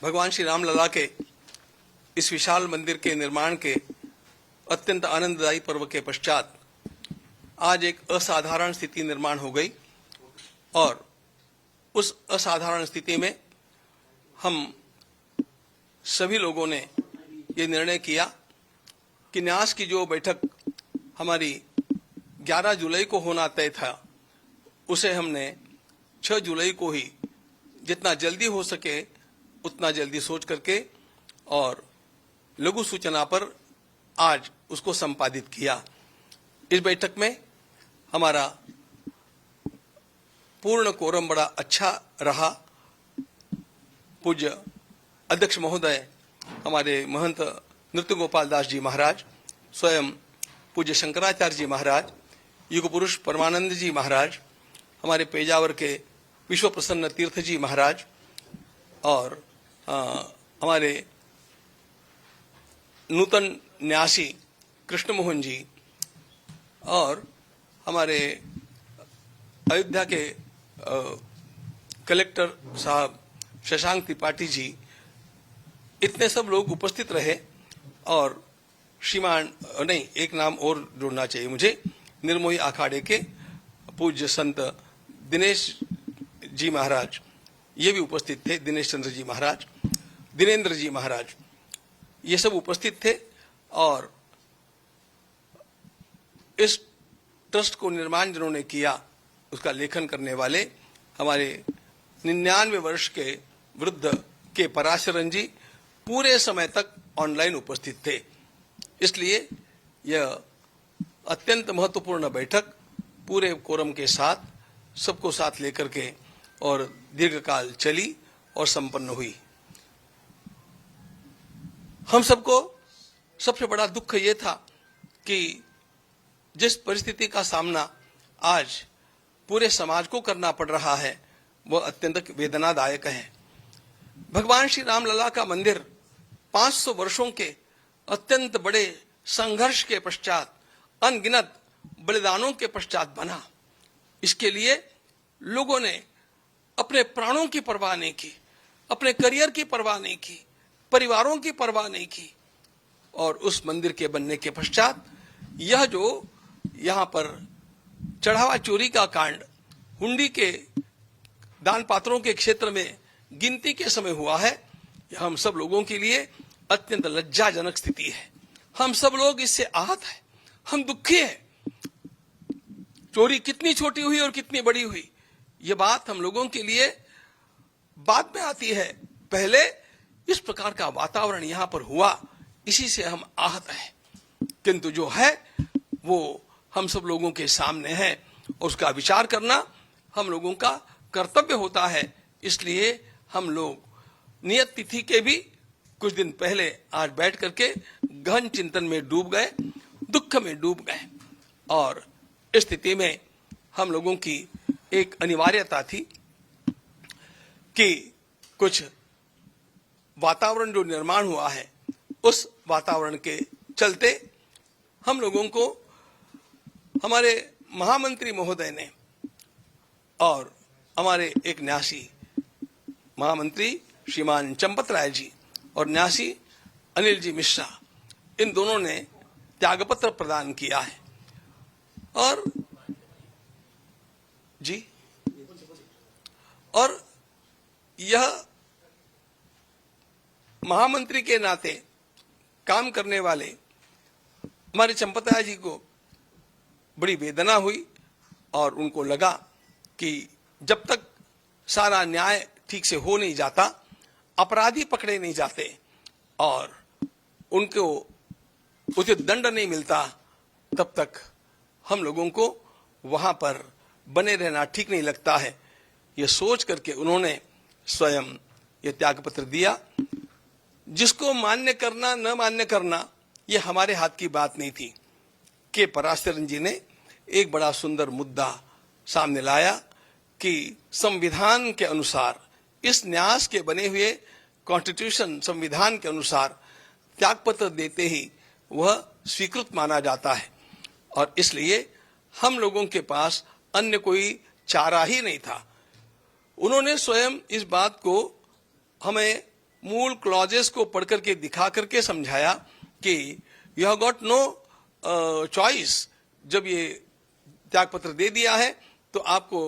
भगवान श्री राम लला के इस विशाल मंदिर के निर्माण के अत्यंत आनंददायी पर्व के पश्चात आज एक असाधारण स्थिति निर्माण हो गई और उस असाधारण स्थिति में हम सभी लोगों ने ये निर्णय किया कि न्यास की जो बैठक हमारी 11 जुलाई को होना तय था उसे हमने 6 जुलाई को ही जितना जल्दी हो सके उतना जल्दी सोच करके और लघु सूचना पर आज उसको संपादित किया। इस बैठक में हमारा पूर्ण कोरम बड़ा अच्छा रहा। पूज्य अध्यक्ष महोदय हमारे महंत नृत्य गोपाल दास जी महाराज, स्वयं पूज्य शंकराचार्य जी महाराज, युग पुरुष परमानंद जी महाराज, हमारे पेजावर के विश्व प्रसन्न तीर्थ जी महाराज और हमारे नूतन न्यासी कृष्ण मोहन जी और हमारे अयोध्या के कलेक्टर साहब शशांक त्रिपाठी जी, इतने सब लोग उपस्थित रहे। और श्रीमान नहीं, एक नाम और जोड़ना चाहिए मुझे, निर्मोही अखाड़े के पूज्य संत दिनेश जी महाराज, ये भी उपस्थित थे। दिनेश चंद्र जी महाराज, दिनेंद्र जी महाराज, ये सब उपस्थित थे। और इस ट्रस्ट को निर्माण जिन्होंने किया उसका लेखन करने वाले हमारे 99 वर्ष के वृद्ध के पराशरन जी पूरे समय तक ऑनलाइन उपस्थित थे। इसलिए यह अत्यंत महत्वपूर्ण बैठक पूरे कोरम के साथ सबको साथ लेकर के और दीर्घकाल चली और संपन्न हुई। हम सबको सबसे बड़ा दुख ये था कि जिस परिस्थिति का सामना आज पूरे समाज को करना पड़ रहा है वह अत्यंत वेदनादायक है। भगवान श्री राम लला का मंदिर 500 वर्षों के अत्यंत बड़े संघर्ष के पश्चात, अनगिनत बलिदानों के पश्चात बना। इसके लिए लोगों ने अपने प्राणों की परवाह नहीं की, अपने करियर की परवाह नहीं की, परिवारों की परवाह नहीं की। और उस मंदिर के बनने के पश्चात यह जो यहाँ पर चढ़ावा चोरी का कांड हुंडी के दान पात्रों के क्षेत्र में गिनती के समय हुआ है, यह हम सब लोगों के लिए अत्यंत लज्जाजनक स्थिति है। हम सब लोग इससे आहत हैं, हम दुखी हैं। चोरी कितनी छोटी हुई और कितनी बड़ी हुई, यह बात हम लोगों के लिए बाद में आती है। पहले इस प्रकार का वातावरण यहां पर हुआ, इसी से हम आहत हैं। किंतु जो है वो हम सब लोगों के सामने है और उसका विचार करना हम लोगों का कर्तव्य होता है। इसलिए हम लोग नियत तिथि के भी कुछ दिन पहले आज बैठ करके गहन चिंतन में डूब गए, दुख में डूब गए। और इस स्थिति में हम लोगों की एक अनिवार्यता थी कि कुछ वातावरण जो निर्माण हुआ है उस वातावरण के चलते हम लोगों को हमारे महामंत्री महोदय ने और हमारे एक न्यासी महामंत्री श्रीमान चंपत राय जी और न्यासी अनिल जी मिश्रा, इन दोनों ने त्यागपत्र प्रदान किया है। और जी, और यह महामंत्री के नाते काम करने वाले हमारे चंपत राय जी को बड़ी वेदना हुई और उनको लगा कि जब तक सारा न्याय ठीक से हो नहीं जाता, अपराधी पकड़े नहीं जाते और उनको उचित दंड नहीं मिलता, तब तक हम लोगों को वहां पर बने रहना ठीक नहीं लगता है। यह सोच करके उन्होंने स्वयं यह त्यागपत्र दिया। जिसको मान्य करना न मान्य करना यह हमारे हाथ की बात नहीं थी। के पराशरन जी ने एक बड़ा सुंदर मुद्दा सामने लाया कि संविधान के अनुसार, इस न्यास के बने हुए कॉन्स्टिट्यूशन संविधान के अनुसार त्यागपत्र देते ही वह स्वीकृत माना जाता है। और इसलिए हम लोगों के पास अन्य कोई चारा ही नहीं था। उन्होंने स्वयं इस बात को हमें मूल क्लॉजेस को पढ़ करके दिखा करके समझाया कि you have got no choice. जब ये त्याग पत्र दे दिया है तो आपको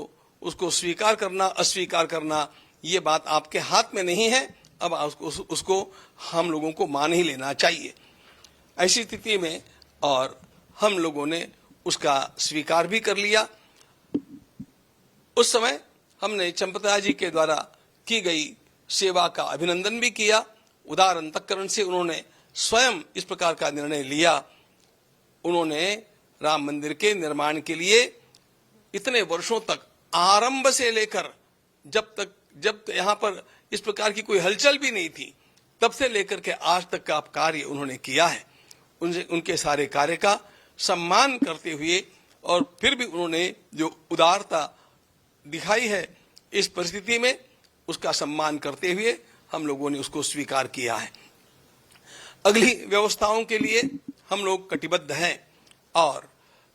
उसको स्वीकार करना अस्वीकार करना ये बात आपके हाथ में नहीं है। अब उसको हम लोगों को मान ही लेना चाहिए। ऐसी स्थिति में और हम लोगों ने उसका स्वीकार भी कर लिया। उस समय हमने चंपता जी के द्वारा की गई सेवा का अभिनंदन भी किया। उदार अंतःकरण से उन्होंने स्वयं इस प्रकार का निर्णय लिया। उन्होंने राम मंदिर के निर्माण के लिए इतने वर्षों तक आरंभ से लेकर जब यहाँ पर इस प्रकार की कोई हलचल भी नहीं थी तब से लेकर के आज तक का कार्य उन्होंने किया है। उनके सारे कार्य का सम्मान करते हुए और फिर भी उन्होंने जो उदारता दिखाई है इस परिस्थिति में उसका सम्मान करते हुए हम लोगों ने उसको स्वीकार किया है। अगली व्यवस्थाओं के लिए हम लोग कटिबद्ध हैं और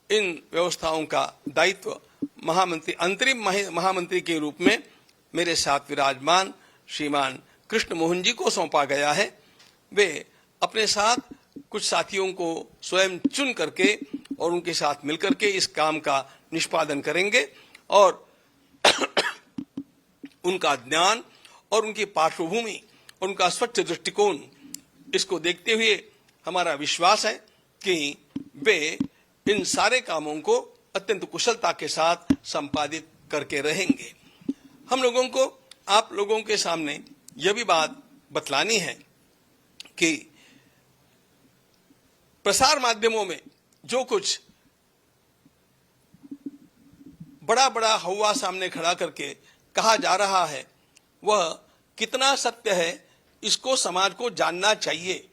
इन व्यवस्थाओं का दायित्व महामंत्री अंतरिम महामंत्री के रूप में मेरे साथ विराजमान श्रीमान कृष्ण मोहन जी को सौंपा गया है। वे अपने साथ कुछ साथियों को स्वयं चुन करके और उनके साथ मिलकर के इस काम का निष्पादन करेंगे और उनका ज्ञान और उनकी पार्श्वभूमि और उनका स्वच्छ दृष्टिकोण इसको देखते हुए हमारा विश्वास है कि वे इन सारे कामों को अत्यंत कुशलता के साथ संपादित करके रहेंगे। हम लोगों को आप लोगों के सामने यह भी बात बतलानी है कि प्रसार माध्यमों में जो कुछ बड़ा बड़ा हवा सामने खड़ा करके कहा जा रहा है वह कितना सत्य है इसको समाज को जानना चाहिए।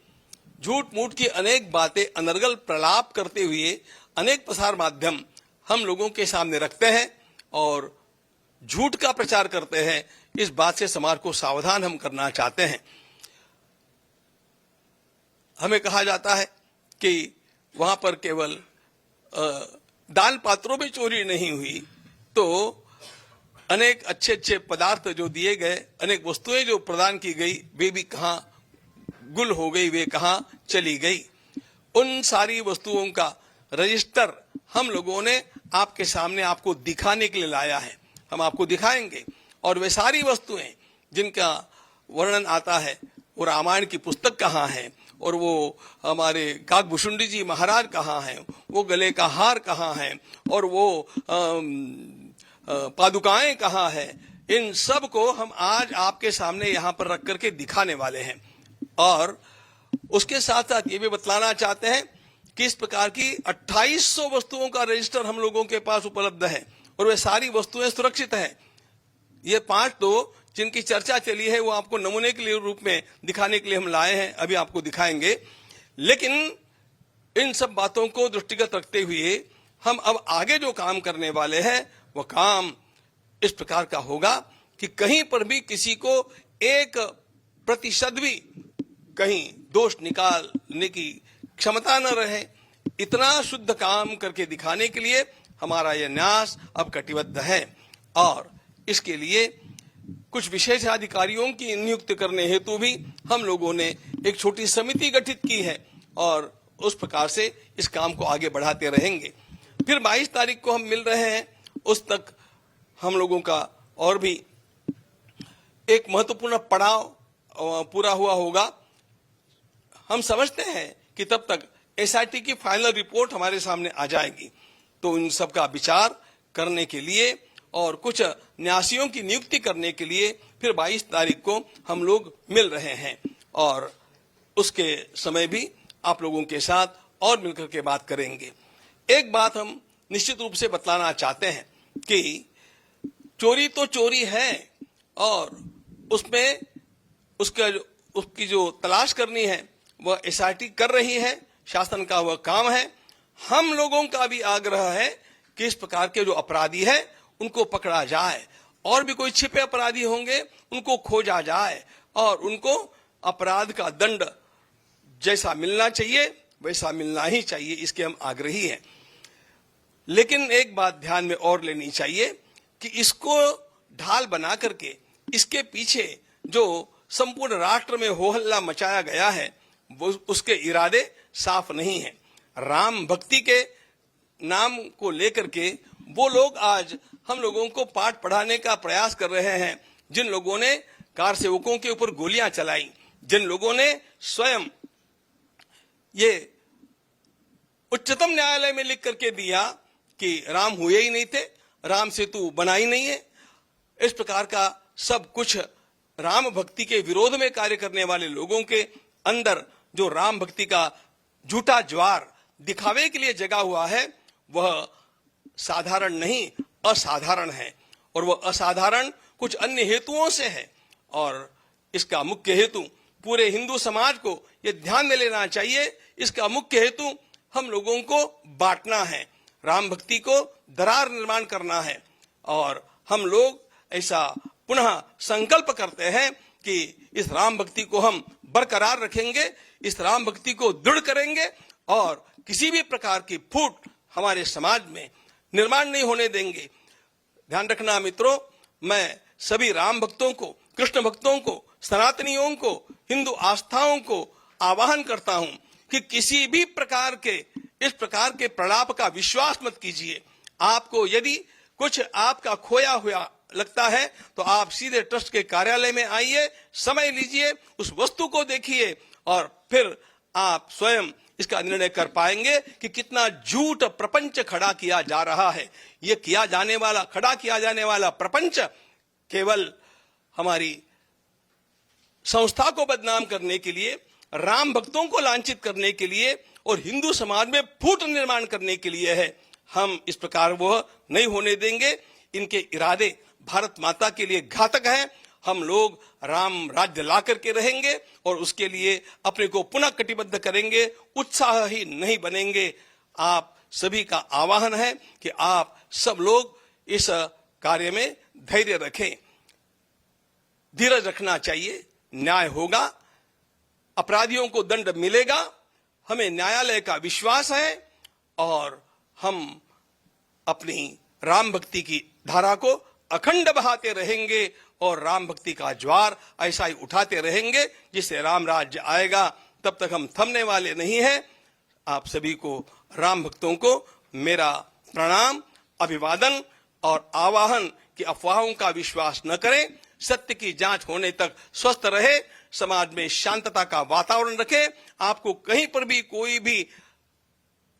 झूठ मूठ की अनेक बातें अनर्गल प्रलाप करते हुए अनेक प्रसार माध्यम हम लोगों के सामने रखते हैं और झूठ का प्रचार करते हैं। इस बात से समाज को सावधान हम करना चाहते हैं। हमें कहा जाता है कि वहां पर केवल दान पात्रों में चोरी नहीं हुई तो अनेक अच्छे अच्छे पदार्थ जो दिए गए अनेक वस्तुएं जो प्रदान की गई वे भी कहां गुल हो गई वे कहां चली गई। उन सारी वस्तुओं का रजिस्टर हम लोगों ने आपके सामने आपको दिखाने के लिए लाया है। हम आपको दिखाएंगे और वे सारी वस्तुएं जिनका वर्णन आता है वो रामायण की पुस्तक कहाँ है और वो हमारे काकभूषुंडी जी महाराज कहाँ हैं, वो गले का हार कहाँ है और वो पादुकाएं कहाँ है, इन सब को हम आज आपके सामने यहाँ पर रख करके दिखाने वाले हैं। और उसके साथ साथ ये भी बतलाना चाहते हैं कि इस प्रकार की 2800 वस्तुओं का रजिस्टर हम लोगों के पास उपलब्ध है और वे सारी वस्तुएं सुरक्षित हैं। ये 5 तो जिनकी चर्चा चली है वो आपको नमूने के लिए रूप में दिखाने के लिए हम लाए हैं, अभी आपको दिखाएंगे। लेकिन इन सब बातों को दृष्टिगत रखते हुए हम अब आगे जो काम करने वाले हैं वह काम इस प्रकार का होगा कि कहीं पर भी किसी को 1% भी कहीं दोष निकालने की क्षमता न रहे, इतना शुद्ध काम करके दिखाने के लिए हमारा यह न्यास अब कटिबद्ध है। और इसके लिए कुछ विशेषाधिकारियों की नियुक्ति करने हेतु भी हम लोगों ने एक छोटी समिति गठित की है और उस प्रकार से इस काम को आगे बढ़ाते रहेंगे। फिर 22 तारीख को हम मिल रहे हैं, उस तक हम लोगों का और भी एक महत्वपूर्ण पड़ाव पूरा हुआ होगा। हम समझते हैं कि तब तक एसआईटी की फाइनल रिपोर्ट हमारे सामने आ जाएगी, तो इन सब का विचार करने के लिए और कुछ न्यासियों की नियुक्ति करने के लिए फिर 22 तारीख को हम लोग मिल रहे हैं और उसके समय भी आप लोगों के साथ और मिलकर के बात करेंगे। एक बात हम निश्चित रूप से बतलाना चाहते हैं कि चोरी तो चोरी है और उसमें उसकी जो तलाश करनी है वह एसआईटी कर रही है, शासन का वह काम है। हम लोगों का भी आग्रह है कि इस प्रकार के जो अपराधी है उनको पकड़ा जाए और भी कोई छिपे अपराधी होंगे उनको खोजा जाए और उनको अपराध का दंड जैसा मिलना चाहिए वैसा मिलना ही चाहिए, इसके हम आग्रही हैं। लेकिन एक बात ध्यान में और लेनी चाहिए कि इसको ढाल बना करके इसके पीछे जो संपूर्ण राष्ट्र में हो हल्ला मचाया गया है वो उसके इरादे साफ नहीं है। राम भक्ति के नाम को लेकर के वो लोग आज हम लोगों को पाठ पढ़ाने का प्रयास कर रहे हैं, जिन लोगों ने कार सेवकों के ऊपर गोलियां चलाई, जिन लोगों ने स्वयं ये उच्चतम न्यायालय में लिख करके दिया कि राम हुए ही नहीं थे, राम सेतु बना ही नहीं है, इस प्रकार का सब कुछ राम भक्ति के विरोध में कार्य करने वाले लोगों के अंदर जो राम भक्ति का झूठा ज्वार दिखावे के लिए जगा हुआ है वह साधारण नहीं असाधारण है। और वह असाधारण कुछ अन्य हेतुओं से है और इसका मुख्य हेतु पूरे हिंदू समाज को यह ध्यान में लेना चाहिए। इसका मुख्य हेतु हम लोगों को बांटना है, राम भक्ति को दरार निर्माण करना है। और हम लोग ऐसा पुनः संकल्प करते हैं कि इस राम भक्ति को हम बरकरार रखेंगे, इस राम भक्ति को दृढ़ करेंगे और किसी भी प्रकार की फूट हमारे समाज में निर्माण नहीं होने देंगे। ध्यान रखना मित्रों, मैं सभी राम भक्तों को, कृष्ण भक्तों को, सनातनियों को, हिंदू आस्थाओं को आह्वान करता हूं कि किसी भी प्रकार के इस प्रकार के प्रलाप का विश्वास मत कीजिए। आपको यदि कुछ आपका खोया हुआ लगता है तो आप सीधे ट्रस्ट के कार्यालय में आइए, समय लीजिए, उस वस्तु को देखिए और फिर आप स्वयं इसका निर्णय कर पाएंगे कि कितना झूठ प्रपंच खड़ा किया जा रहा है। ये खड़ा किया जाने वाला प्रपंच केवल हमारी संस्था को बदनाम करने के लिए, राम भक्तों को लांछित करने के लिए और हिंदू समाज में फूट निर्माण करने के लिए है। हम इस प्रकार वह नहीं होने देंगे। इनके इरादे भारत माता के लिए घातक हैं। हम लोग राम राज्य ला करके रहेंगे और उसके लिए अपने को पुनः कटिबद्ध करेंगे, उत्साही नहीं बनेंगे। आप सभी का आह्वान है कि आप सब लोग इस कार्य में धैर्य रखें, धीरज रखना चाहिए। न्याय होगा, अपराधियों को दंड मिलेगा, हमें न्यायालय का विश्वास है और हम अपनी राम भक्ति की धारा को अखंड बहाते रहेंगे और राम भक्ति का ज्वार ऐसा ही उठाते रहेंगे जिससे राम राज्य आएगा। तब तक हम थमने वाले नहीं हैं। आप सभी को, राम भक्तों को मेरा प्रणाम, अभिवादन और आवाहन कि अफवाहों का विश्वास न करें, सत्य की जांच होने तक स्वस्थ रहे, समाज में शांतता का वातावरण रखें। आपको कहीं पर भी कोई भी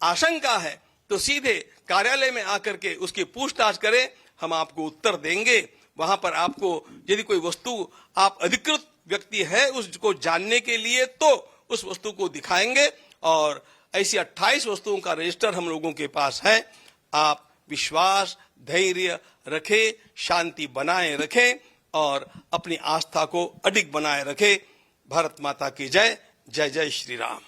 आशंका है तो सीधे कार्यालय में आकर के उसकी पूछताछ करें, हम आपको उत्तर देंगे। वहां पर आपको यदि कोई वस्तु आप अधिकृत व्यक्ति है उसको जानने के लिए तो उस वस्तु को दिखाएंगे और ऐसी 28 वस्तुओं का रजिस्टर हम लोगों के पास है। आप विश्वास, धैर्य रखें, शांति बनाए रखें और अपनी आस्था को अडिग बनाए रखें। भारत माता की जय। जय जय श्री राम।